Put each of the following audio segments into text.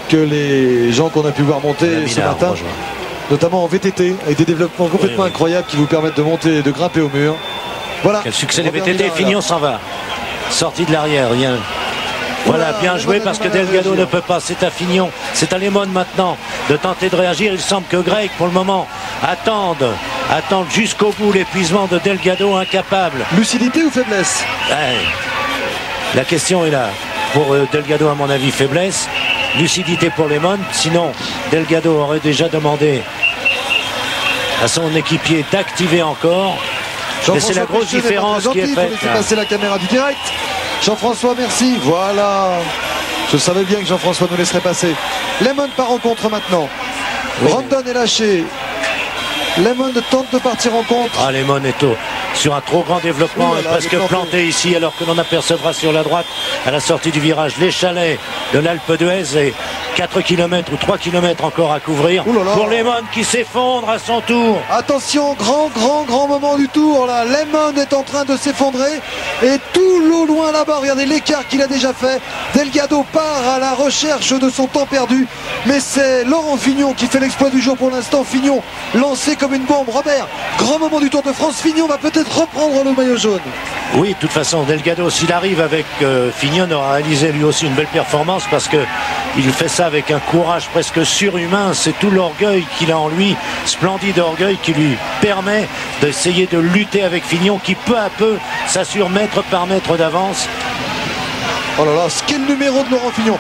que les gens qu'on a pu voir monter ce matin, notamment en VTT, avec des développements complètement incroyables qui vous permettent de monter et de grimper au mur. Voilà. Quel succès les VTT. Fignon s'en va. Sortie de l'arrière, rien. Voilà, bien joué parce que Delgado ne peut pas. C'est à Fignon, c'est à Lemon maintenant de tenter de réagir. Il semble que Greg, pour le moment, attende jusqu'au bout l'épuisement de Delgado, incapable. Lucidité ou faiblesse? La question est là. Pour Delgado, à mon avis, faiblesse. Lucidité pour Lemon. Sinon, Delgado aurait déjà demandé à son équipier d'activer encore. Mais c'est la grosse différence qui est faite. Il faut laisser passer la caméra du direct. Jean-François, merci. Voilà. Je savais bien que Jean-François nous laisserait passer. Lemon par rencontre maintenant. Oui, Rondon est lâché. Lemon tente de partir en contre. Ah, Lemon est sur un trop grand développement, presque planté ici, alors que l'on apercevra sur la droite, à la sortie du virage, les chalets de l'Alpe d'Huez et 4 km ou 3 km encore à couvrir pour Lemon qui s'effondre à son tour. Attention, grand moment du tour là. Lemon est en train de s'effondrer et tout l'eau loin là-bas, regardez l'écart qu'il a déjà fait. Delgado part à la recherche de son temps perdu, mais c'est Laurent Fignon qui fait l'exploit du jour pour l'instant. Fignon lancé comme une bombe. Robert, grand moment du Tour de France. Fignon va peut-être reprendre le maillot jaune. Oui, de toute façon, Delgado, s'il arrive avec Fignon, aura réalisé lui aussi une belle performance parce que il fait ça avec un courage presque surhumain. C'est tout l'orgueil qu'il a en lui, splendide orgueil qui lui permet d'essayer de lutter avec Fignon qui peu à peu s'assure mètre par mètre d'avance. Oh là là, quel numéro de Laurent Fignon.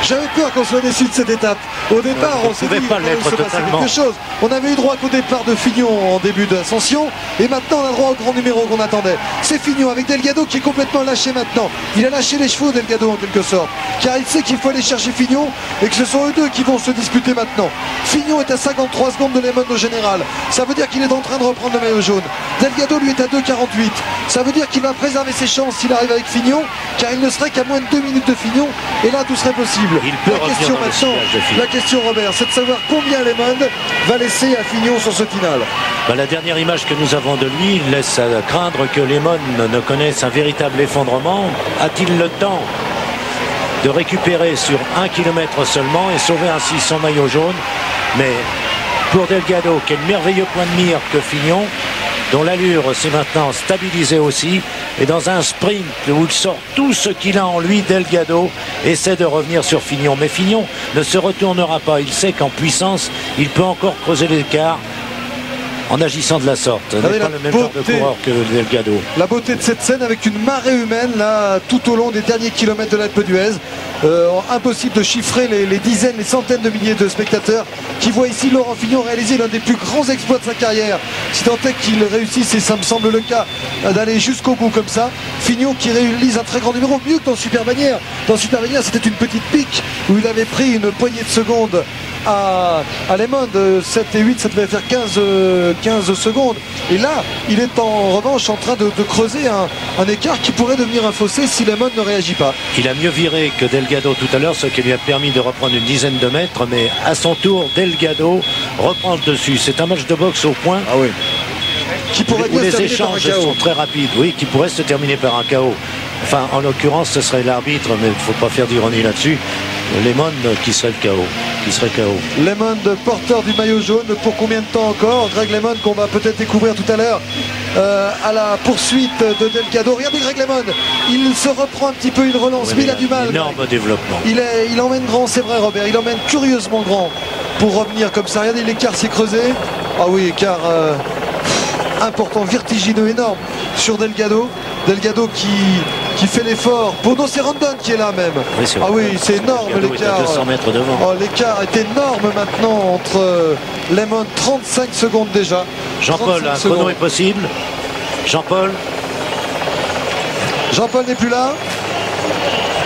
J'avais peur qu'on soit déçu de cette étape. Au départ, on s'est dit qu'il se passait quelque chose. On avait eu droit qu'au départ de Fignon en début d'ascension. Et maintenant, on a droit au grand numéro qu'on attendait. C'est Fignon avec Delgado qui est complètement lâché maintenant. Il a lâché les chevaux, Delgado, en quelque sorte. Car il sait qu'il faut aller chercher Fignon et que ce sont eux deux qui vont se disputer maintenant. Fignon est à 53 secondes de Lemon au général. Ça veut dire qu'il est en train de reprendre le maillot jaune. Delgado, lui, est à 2,48. Ça veut dire qu'il va préserver ses chances s'il arrive avec Fignon. Car il ne serait qu'à moins de 2 minutes de Fignon. Et là, tout serait possible. La question, Robert, c'est de savoir combien Lemon va laisser à Fignon sur ce final. La dernière image que nous avons de lui laisse craindre que Lemon ne connaisse un véritable effondrement. A-t-il le temps de récupérer sur 1 km seulement et sauver ainsi son maillot jaune? Mais pour Delgado, quel merveilleux point de mire que Fignon, dont l'allure s'est maintenant stabilisée aussi, et dans un sprint où il sort tout ce qu'il a en lui, Delgado essaie de revenir sur Fignon. Mais Fignon ne se retournera pas. Il sait qu'en puissance, il peut encore creuser l'écart en agissant de la sorte. Ce n'est pas le même genre de coureur que Delgado. La beauté de cette scène avec une marée humaine là tout au long des derniers kilomètres de l'Alpe d'Huez. Impossible de chiffrer les dizaines, les centaines de milliers de spectateurs qui voient ici Laurent Fignon réaliser l'un des plus grands exploits de sa carrière. Si tant est qu'il réussisse, et ça me semble le cas, d'aller jusqu'au bout comme ça. Fignon qui réalise un très grand numéro, mieux que dans Super Bagnères. Dans Super Bagnères, c'était une petite pique où il avait pris une poignée de secondes à Lemon de 7 et 8, ça devait faire 15 secondes. Et là, il est en revanche en train de creuser un écart qui pourrait devenir un fossé si Lemon ne réagit pas. Il a mieux viré que Delgado tout à l'heure, ce qui lui a permis de reprendre une dizaine de mètres, mais à son tour, Delgado reprend le dessus. C'est un match de boxe au point. Ah oui. Qui pourrait où les échanges sont très rapides, oui, qui pourrait se terminer par un chaos. Enfin, en l'occurrence, ce serait l'arbitre, mais il ne faut pas faire d'ironie là-dessus. Lemon qui serait le chaos. Lemon, porteur du maillot jaune, pour combien de temps encore? Greg Lemon qu'on va peut-être découvrir tout à l'heure à la poursuite de Delgado. Regardez Greg Lemon, il se reprend un petit peu, il relance, mais il a du mal. Énorme développement. Il emmène grand, c'est vrai Robert, il emmène curieusement grand pour revenir comme ça. Regardez l'écart s'est creusé. Ah oui, écart important, vertigineux, énorme sur Delgado. Delgado qui fait l'effort. Pour nous, c'est Rondon qui est là même. Oui, ah oui, c'est énorme l'écart. 200 mètres devant. Oh, l'écart est énorme maintenant entre Lemon, 35 secondes déjà. Jean-Paul, un chrono est possible. Jean-Paul n'est plus là.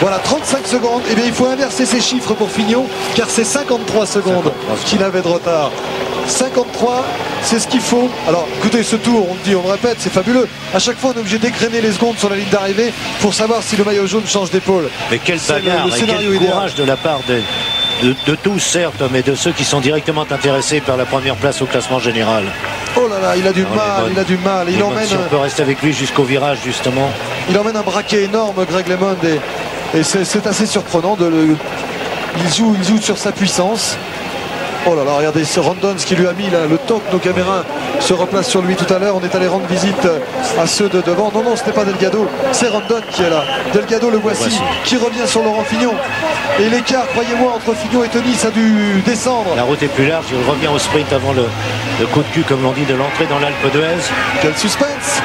Voilà, 35 secondes. Eh bien, il faut inverser ces chiffres pour Fignon, car c'est 53 secondes qu'il avait de retard. 53, c'est ce qu'il faut. Alors, écoutez, ce tour, on le dit, on le répète, c'est fabuleux. À chaque fois, on est obligé d'égrainer les secondes sur la ligne d'arrivée pour savoir si le maillot jaune change d'épaule. Mais quel bagarre et quel courage de la part de tous, certes, mais de ceux qui sont directement intéressés par la première place au classement général. Oh là là, il a du mal. Il emmène. Si on peut rester avec lui jusqu'au virage, justement. Il emmène un braquet énorme, Greg Lemon, et c'est assez surprenant de il joue sur sa puissance. Oh là là, regardez ce Rondon, ce qui lui a mis là, le temps que nos caméras se replacent sur lui tout à l'heure. On est allé rendre visite à ceux de devant. Non, non, ce n'est pas Delgado, c'est Rondon qui est là. Delgado, le voici, qui revient sur Laurent Fignon. Et l'écart, croyez-moi, entre Fignon et Teunisse a dû descendre. La route est plus large, il revient au sprint avant le coup de cul, comme l'on dit, de l'entrée dans l'Alpe d'Huez. Quel suspense!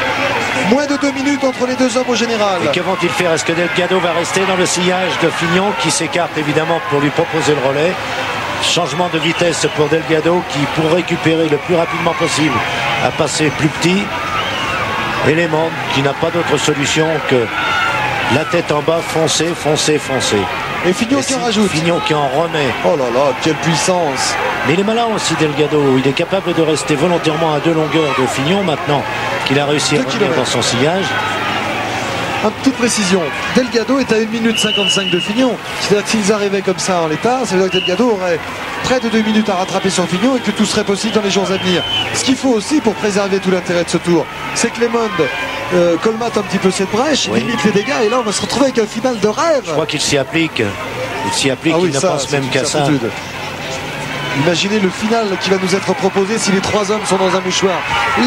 Moins de 2 minutes entre les deux hommes au général. Et que vont-ils faire? Est-ce que Delgado va rester dans le sillage de Fignon, qui s'écarte évidemment pour lui proposer le relais? Changement de vitesse pour Delgado, qui, pour récupérer le plus rapidement possible, a passé plus petit. Et Lehmann, qui n'a pas d'autre solution que la tête en bas, foncer, foncer, foncer. Et Fignon qui en rajoute. Fignon qui en remet. Oh là là, quelle puissance! Mais il est malin aussi, Delgado. Il est capable de rester volontairement à 2 longueurs de Fignon maintenant qu'il a réussi à revenir dans son sillage. Une petite précision, Delgado est à 1 minute 55 de Fignon. C'est-à-dire que s'ils arrivaient comme ça en l'état, ça veut dire que Delgado aurait près de 2 minutes à rattraper sur Fignon et que tout serait possible dans les jours à venir. Ce qu'il faut aussi pour préserver tout l'intérêt de ce tour, c'est que Lehmann colmate un petit peu cette brèche, limite les dégâts, et là on va se retrouver avec un final de rêve. Je crois qu'il s'y applique. Il s'y applique, il ne pense même qu'à ça. Imaginez le final qui va nous être proposé si les 3 hommes sont dans un mouchoir.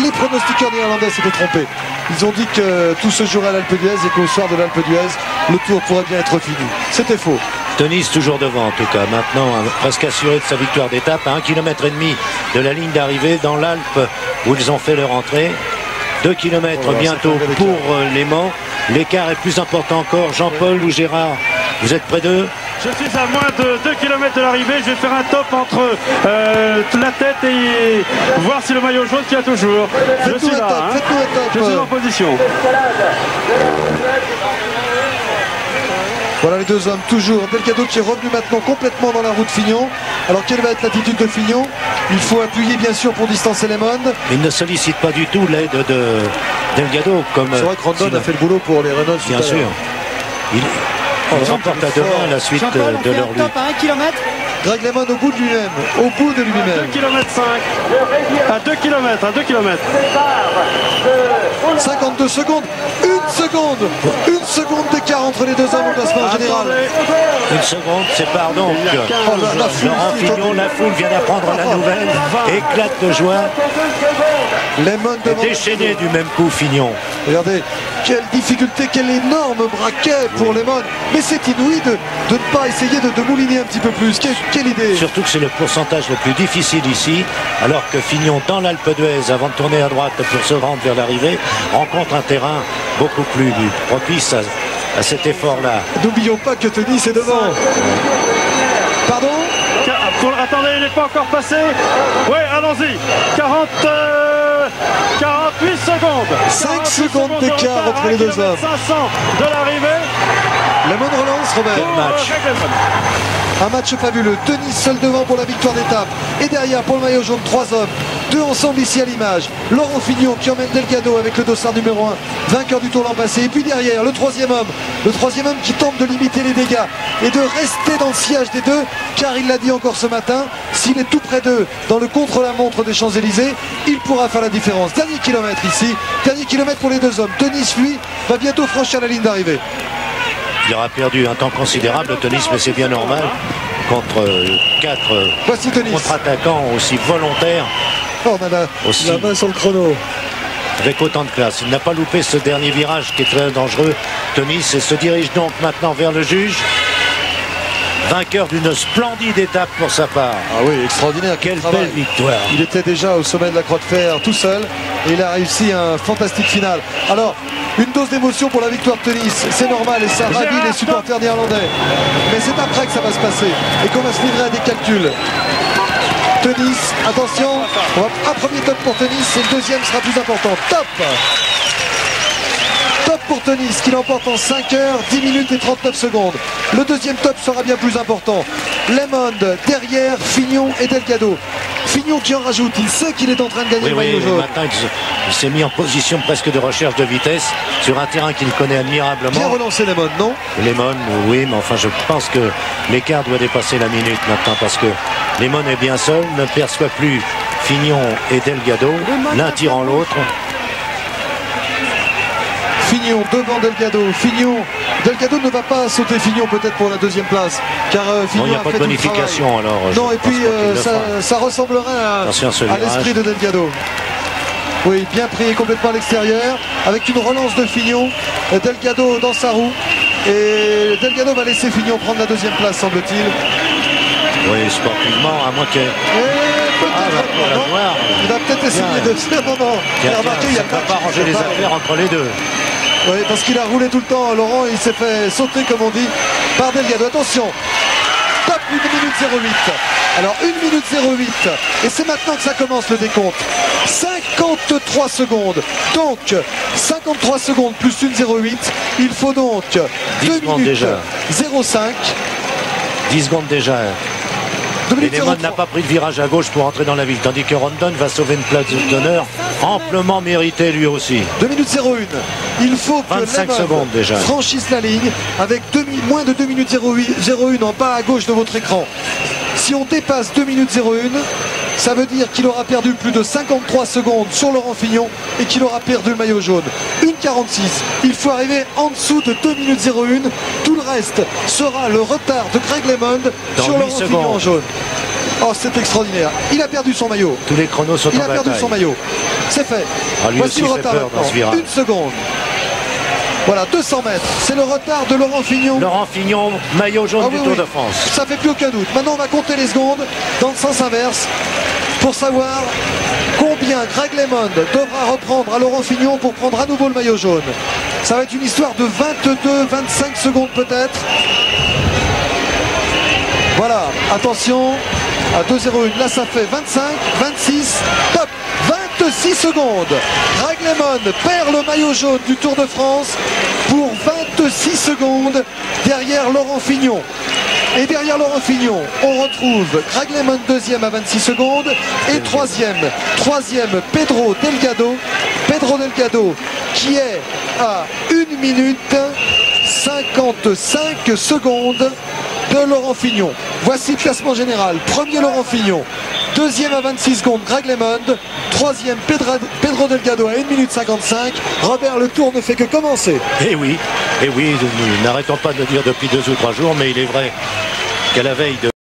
Les pronostiqueurs néerlandais s'étaient trompés. Ils ont dit que tout se jouerait à l'Alpe d'Huez et qu'au soir de l'Alpe d'Huez, le tour pourrait bien être fini. C'était faux. Teunisse toujours devant en tout cas. Maintenant, presque assuré de sa victoire d'étape, à 1,5 km de la ligne d'arrivée dans l'Alpe où ils ont fait leur entrée. 2 km bientôt pour Lehmann. L'écart est plus important encore. Jean-Paul ou Gérard, vous êtes près d'eux? Je suis à moins de 2 km de l'arrivée. Je vais faire un top entre la tête et voir si le maillot jaune tient toujours. Je suis là. Je suis en position. Voilà les deux hommes toujours. Delgado qui est revenu maintenant complètement dans la route Fignon. Alors quelle va être l'attitude de Fignon? Il faut appuyer bien sûr pour distancer Lehmann. Il ne sollicite pas du tout l'aide de Delgado. C'est vrai que Rondon a fait le boulot pour les Renault. Bien sûr. Il remporte à 2 mains la suite de leur lutte. Top à 1 km. Greg Lehmann au bout de lui-même. Au bout de lui-même. 2 km 5. À 2 km. À 2 km. 52 secondes. Une seconde d'écart entre les deux hommes au classement général. Une seconde, c'est pardon. Laurent Fignon, la foule vient d'apprendre la nouvelle. Éclate de joie. Lehmann déchaîné du même coup Fignon. Regardez, quelle difficulté, quel énorme braquet pour Lehmann. Mais c'est inouï de ne pas essayer de mouliner un petit peu plus. Quelle idée. Surtout que c'est le pourcentage le plus difficile ici, alors que Fignon, dans l'Alpe d'Huez, avant de tourner à droite pour se rendre vers l'arrivée, rencontre un terrain beaucoup plus propice à cet effort-là. N'oublions pas que Teunisse est devant. Pardon? Attendez, il n'est pas encore passé. Oui, allons-y. 48 secondes. 5 secondes d'écart entre les deux hommes. 500 de l'arrivée. Lehmann relance, Robert. Un match fabuleux. Teunisse seul devant pour la victoire d'étape. Et derrière, pour le maillot jaune, 3 hommes. 2 ensemble ici à l'image. Laurent Fignon qui emmène Delgado avec le dossard numéro 1, vainqueur du tour l'an passé. Et puis derrière, le troisième homme qui tente de limiter les dégâts et de rester dans le sillage des deux, car il l'a dit encore ce matin, s'il est tout près d'eux dans le contre-la-montre des Champs-Élysées, il pourra faire la différence. Dernier kilomètre ici, dernier kilomètre pour les deux hommes. Teunisse, lui, va bientôt franchir la ligne d'arrivée. Il aura perdu un temps considérable, Teunisse, mais c'est bien normal. Contre 4 contre-attaquants aussi volontaires. Oh, on a la main sur le chrono. Avec autant de classe. Il n'a pas loupé ce dernier virage qui est très dangereux. Teunisse se dirige donc maintenant vers le juge. Vainqueur d'une splendide étape pour sa part. Ah oui, extraordinaire. Quelle belle victoire. Il était déjà au sommet de la Croix de Fer tout seul et il a réussi un fantastique final. Alors, une dose d'émotion pour la victoire de Teunisse, c'est normal et ça ravit les supporters néerlandais. Mais c'est après que ça va se passer et qu'on va se livrer à des calculs. Teunisse, attention, un premier top pour Teunisse et le deuxième sera plus important. Top! Top pour Teunisse qui l'emporte en 5 heures, 10 minutes et 39 secondes. Le deuxième top sera bien plus important. Lehmann derrière Fignon et Delgado. Fignon qui en rajoute, il sait qu'il est en train de gagner le maillot jaune. Maintenant, il s'est mis en position presque de recherche de vitesse sur un terrain qu'il connaît admirablement. Bien relancé Lehmann, non? Lehmann, oui, mais enfin je pense que l'écart doit dépasser la minute maintenant parce que Lehmann est bien seul, ne perçoit plus Fignon et Delgado, l'un tirant l'autre. Fignon devant Delgado. Delgado ne va pas sauter Fignon peut-être pour la deuxième place, car Fignon il n'y a pas de bonification alors. Non, et puis ça ressemblerait à l'esprit de Delgado. Oui, bien pris complètement à l'extérieur, avec une relance de Fignon. Delgado dans sa roue. Et Delgado va laisser Fignon prendre la deuxième place, semble-t-il. Oui, sportivement, à moins que... Il va peut-être essayer de... Non, il ne va pas arranger les affaires entre les deux. Oui, parce qu'il a roulé tout le temps, Laurent, il s'est fait sauter, comme on dit, par Delgado. Attention, top 1 minute 08. Alors 1 minute 08, et c'est maintenant que ça commence le décompte. 53 secondes, donc 53 secondes plus 1,08, il faut donc 2 minutes déjà. 05. 10 secondes déjà. Et Lehmann n'a pas pris de virage à gauche pour entrer dans la ville, tandis que Rondon va sauver une place d'honneur amplement méritée lui aussi. 2 minutes 01. Il faut que 25 secondes déjà franchisse la ligne avec moins de 2 minutes 01 en bas à gauche de votre écran. Si on dépasse 2 minutes 01, ça veut dire qu'il aura perdu plus de 53 secondes sur Laurent Fignon et qu'il aura perdu le maillot jaune. 1,46. Il faut arriver en dessous de 2 minutes 01. Tout le reste sera le retard de Greg LeMond sur Laurent Fignon en jaune. Oh, c'est extraordinaire. Il a perdu son maillot. Tous les chronos sont en bataille. Il a perdu son maillot. C'est fait. Voici le retard maintenant. 1 seconde. Voilà, 200 mètres. C'est le retard de Laurent Fignon. Laurent Fignon, maillot jaune du Tour de France. Ça fait plus aucun doute. Maintenant, on va compter les secondes dans le sens inverse pour savoir combien Greg LeMond devra reprendre à Laurent Fignon pour prendre à nouveau le maillot jaune. Ça va être une histoire de 22-25 secondes peut-être. Voilà, attention à 2,01. Là, ça fait 25, 26, top. 26 secondes. Greg LeMond perd le maillot jaune du Tour de France pour 26 secondes derrière Laurent Fignon. Et derrière Laurent Fignon, on retrouve Greg LeMond deuxième à 26 secondes et troisième Pedro Delgado. Pedro Delgado qui est à 1 minute 55 secondes de Laurent Fignon. Voici le classement général. Premier Laurent Fignon. Deuxième à 26 secondes, Greg LeMond. Troisième, Pedro Delgado à 1 minute 55. Robert, le tour ne fait que commencer. Et oui, nous n'arrêtons pas de le dire depuis 2 ou 3 jours, mais il est vrai qu'à la veille de